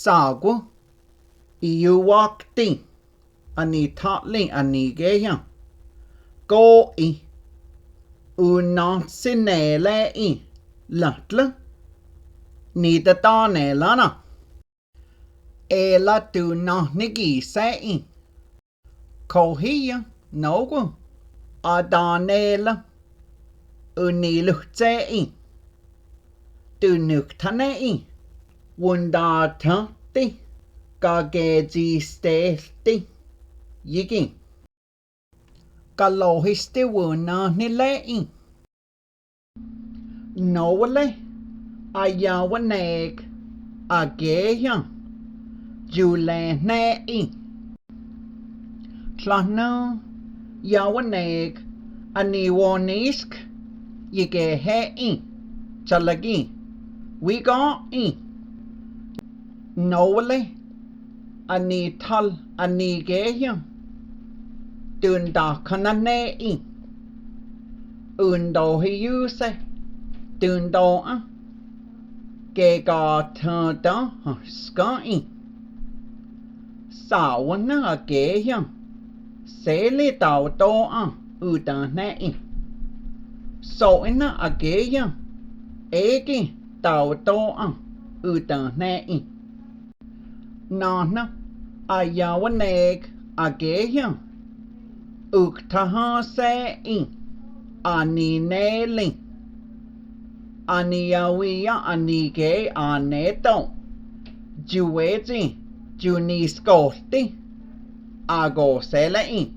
Sagu iuwakti ani tatli ani geya go I unatsinele I latla nida tanelana ela tu nahnigi se I kohia nogu adanela uniluhtse I tu nuktane I wundatati kagejistehti yigi kalohisti wunanile I nowale ayawaneg ageya julene I tlahna yawaneg aniwonisk yigehe I chalagi wiga I nowale anital anigeya dundakanane I undohiyuse dundoa gegatada ska I sawana ageya Seli&Egi udane I soina ageya Egi tautoa udane I nana ayawaneg ageya uktahase I anineli aniyawiya anige aneto juwezi juniskolti agosele I